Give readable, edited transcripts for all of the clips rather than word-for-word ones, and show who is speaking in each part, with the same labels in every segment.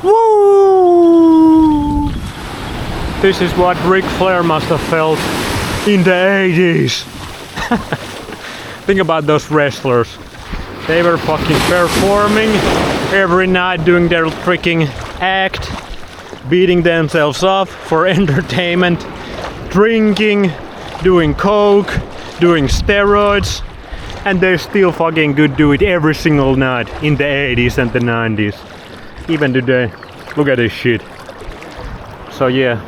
Speaker 1: Woo! This is what Ric Flair must have felt in the 80s. Think about those wrestlers. They were fucking performing every night, doing their freaking act, beating themselves up for entertainment, drinking, doing coke, doing steroids, and they still fucking could do it every single night in the 80s and the 90s. Even today. Look at this shit. So yeah,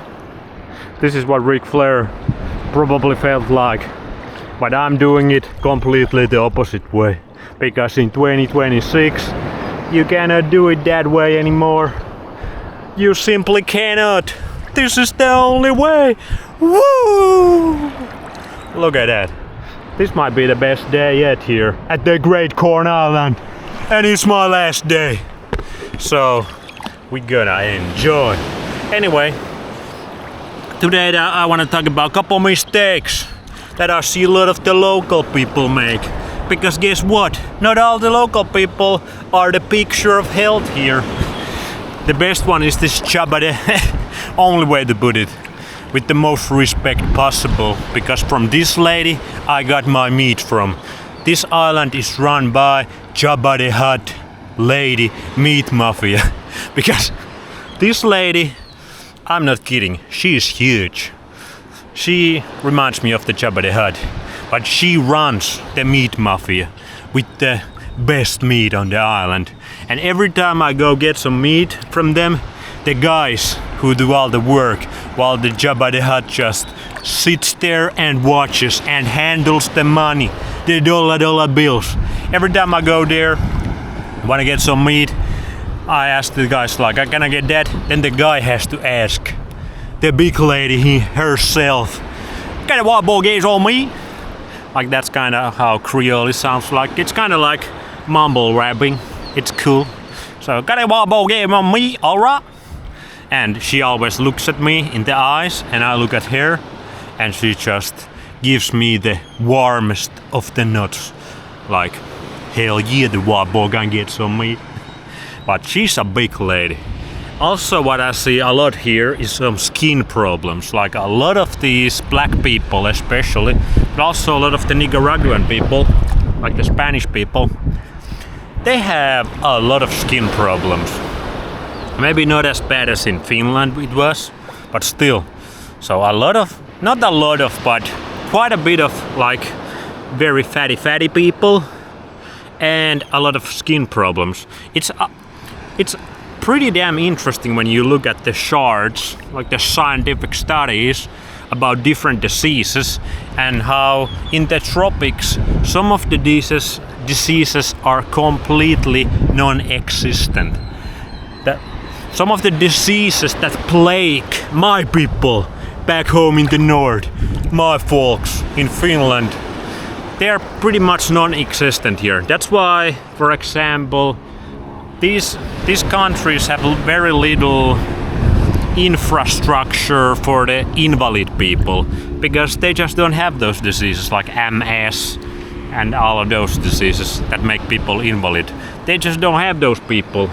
Speaker 1: this is what Ric Flair probably felt like. But I'm doing it completely the opposite way. Because in 2026, you cannot do it that way anymore. You simply cannot. This is the only way. Woo! Look at that. This might be the best day yet here at the Great Corn Island. And it's my last day. So, we gonna enjoy. Anyway, today I want to talk about a couple mistakes that I see a lot of the local people make. Because guess what? Not all the local people are the picture of health here. The best one is this chabade. Only way to put it. With the most respect possible. Because from this lady I got my meat from. This island is run by Chabade Hut Lady Meat Mafia. Because this lady, I'm not kidding, she is huge. She reminds me of the Chabade Hut. But she runs the meat mafia with the best meat on the island. And every time I go get some meat from them, the guys who do all the work, while the Chabade Hut just sits there and watches and handles the money, the dollar bills. Every time I go there, wanna get some meat, I ask the guys like, can I get that? Then the guy has to ask the big lady herself, can I want bogeys on me? Like that's kind of how Creole sounds like. It's kind of like mumble rapping. It's cool. So, got a wobble game on me, alright? And she always looks at me in the eyes, and I look at her, and she just gives me the warmest of the nuts. Like, hell yeah, the wobble can get some meat. But she's a big lady. Also, what I see a lot here is some skin problems. Like a lot of these black people especially, but also a lot of the Nicaraguan people, like the Spanish people, they have a lot of skin problems. Maybe not as bad as in Finland it was, but still. So a lot of, not a lot of, but quite a bit of like very fatty people and a lot of skin problems. It's pretty damn interesting when you look at the charts, like the scientific studies about different diseases and how in the tropics some of the diseases are completely non-existent. Some of the diseases that plague my people back home in the north, my folks in Finland, they are pretty much non-existent here. That's why, for example, these countries have very little infrastructure for the invalid people because they just don't have those diseases like MS and all of those diseases that make people invalid. They just don't have those people.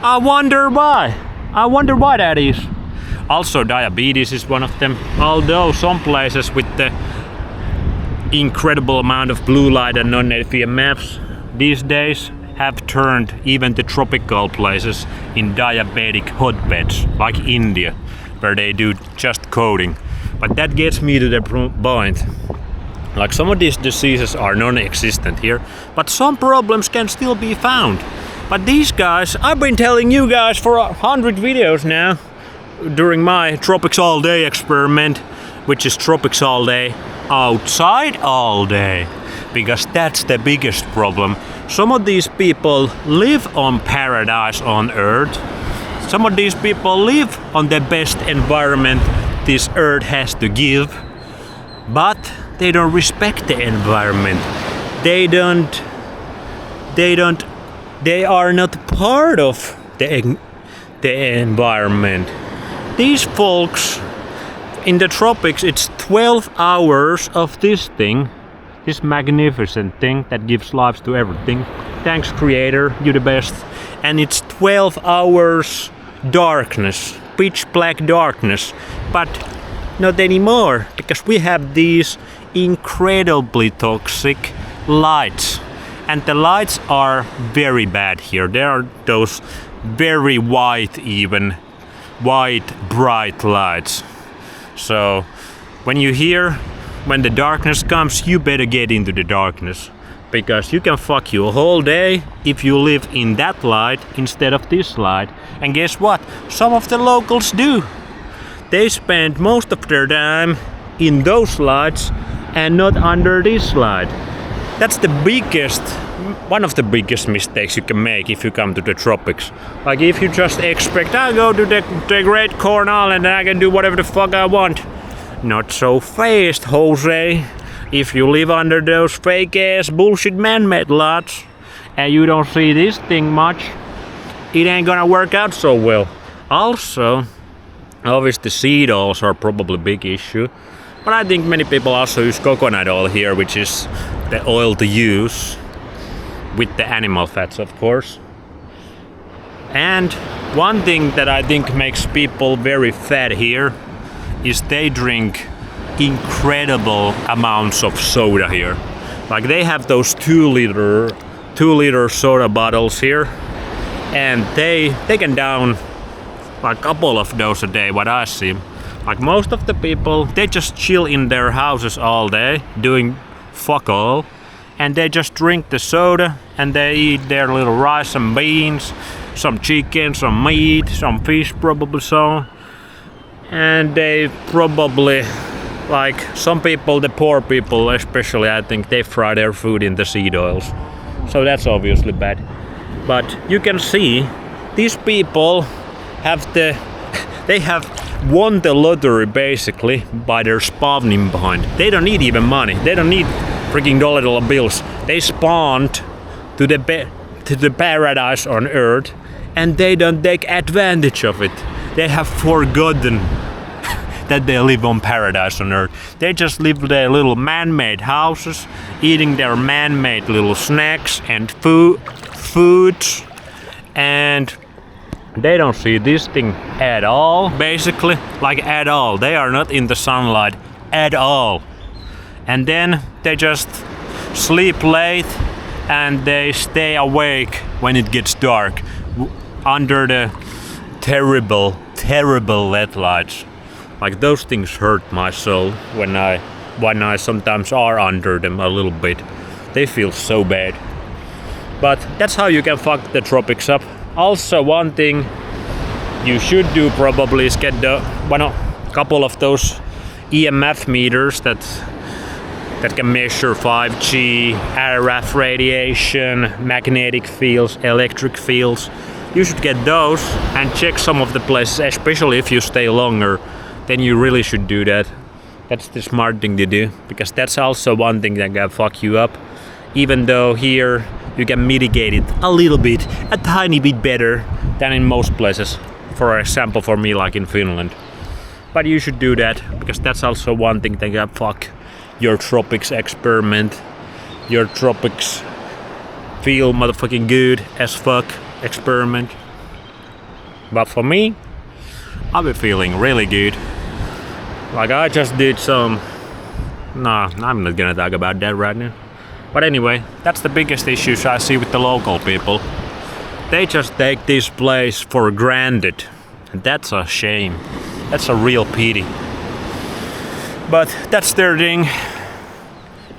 Speaker 1: I wonder why. I wonder why that is. Also, diabetes is one of them. Although some places with the incredible amount of blue light and non-native EMFs these days have turned even the tropical places in diabetic hotbeds, like India, where they do just coding. But that gets me to the point. Like some of these diseases are non-existent here, but some problems can still be found. But these guys, I've been telling you guys for 100 videos now, during my Tropics All Day Experiment, which is Tropics All Day, outside all day. Because that's the biggest problem. Some of these people live on paradise on Earth. Some of these people live on the best environment this Earth has to give. But they don't respect the environment. They are not part of the environment. These folks in the tropics, it's 12 hours of this thing. This magnificent thing that gives life to everything. Thanks, Creator, you're the best. And it's 12 hours darkness, pitch black darkness, but not anymore, because we have these incredibly toxic lights, and the lights are very bad here. There are those very white, even white bright lights. So when the darkness comes, you better get into the darkness, because you can fuck you a whole day if you live in that light instead of this light. And guess what? Some of the locals do. They spend most of their time in those lights and not under this light. That's one of the biggest mistakes you can make if you come to the tropics. Like if you just expect, I go to the Great Cornwall and I can do whatever the fuck I want. Not so fast, Jose. If you live under those fake ass bullshit man-made lights and you don't see this thing much, it ain't gonna work out so well. Also, obviously seed oils are probably a big issue, but I think many people also use coconut oil here, which is the oil to use with the animal fats, of course. And one thing that I think makes people very fat here is they drink incredible amounts of soda here. Like they have those 2 liter soda bottles here, and they can down like a couple of those a day, what I see. Like most of the people, they just chill in their houses all day doing fuck all, and they just drink the soda and they eat their little rice and beans, some chicken, some meat, some fish probably so. And they probably, like some people, the poor people especially, I think they fry their food in the seed oils. So that's obviously bad. But you can see these people they have won the lottery basically by their spawning behind. They don't need even money. They don't need freaking dollar bills. They spawned to the paradise on Earth, and they don't take advantage of it. They have forgotten that they live on paradise on Earth. They just live their little man-made houses, eating their man-made little snacks and foods, and they don't see this thing at all, basically, like at all. They are not in the sunlight at all. And then they just sleep late and they stay awake when it gets dark under the terrible LED lights. Like those things hurt my soul when I sometimes are under them a little bit. They feel so bad. But that's how you can fuck the tropics up. Also, one thing you should do probably is get a couple of those EMF meters that can measure 5G, RF radiation, magnetic fields, electric fields. You should get those and check some of the places, especially if you stay longer. Then you really should do that. That's the smart thing to do, because that's also one thing that can fuck you up. Even though here you can mitigate it a little bit, a tiny bit better than in most places. For example, for me, like in Finland. But you should do that, because that's also one thing that can fuck your tropics experiment, your tropics feel motherfucking good as fuck experiment. But for me, I've been feeling really good. Like I just did some... Nah, I'm not gonna talk about that right now. But anyway, that's the biggest issues I see with the local people. They just take this place for granted. And that's a shame. That's a real pity. But that's their thing.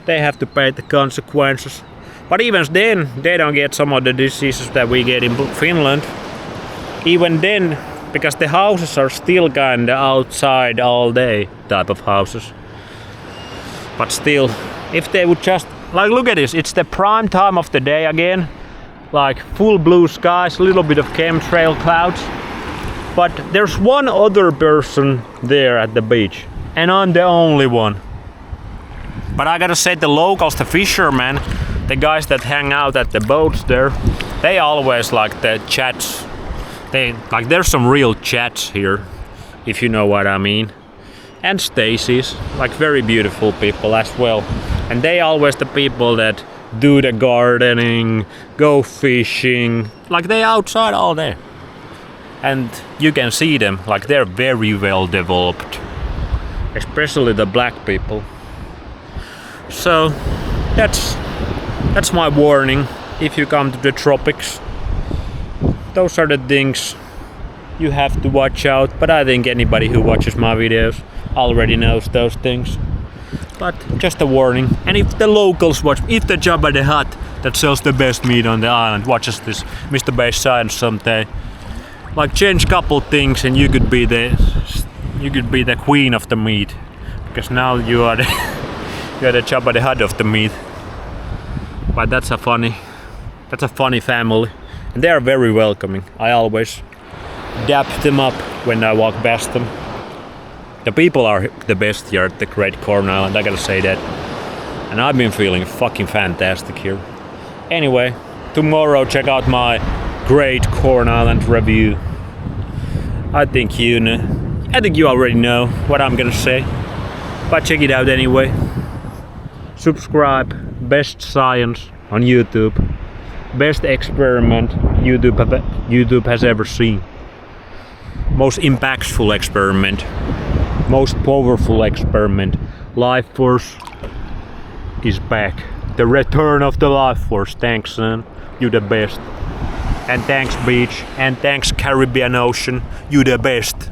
Speaker 1: They have to pay the consequences. But even then, they don't get some of the diseases that we get in Finland. Even then, because the houses are still kinda outside all day type of houses. But still, if they would just... Like, look at this, it's the prime time of the day again. Like, full blue skies, a little bit of chemtrail clouds. But there's one other person there at the beach. And I'm the only one. But I gotta say, the locals, the fishermen, the guys that hang out at the boats there, they always like the chats. There's some real chats here, if you know what I mean. And Stacy's, like very beautiful people as well. And they always the people that do the gardening, go fishing, like they outside all day. and you can see them, like they're very well developed, especially the black people. So that's my warning. If you come to the tropics, those are the things you have to watch out. But I think anybody who watches my videos already knows those things. But just a warning. And if the locals watch, if the Jabba the Hutt that sells the best meat on the island watches this Mr. Base Science someday, like change couple things and you could be the queen of the meat, because now you are the you're the Jabba the Hutt of the meat. But that's a funny family, and they are very welcoming. I always dap them up when I walk past them. The people are the best here at the Great Corn Island, I gotta say that. And I've been feeling fucking fantastic here. Anyway, tomorrow check out my Great Corn Island review. I think you already know what I'm gonna say. But check it out anyway. Subscribe, Best Science on YouTube. Best experiment YouTube has ever seen. Most impactful experiment. Most powerful experiment. Life Force is back. The return of the Life Force. Thanks, son. You the best. And thanks, beach. And thanks, Caribbean Ocean. You the best.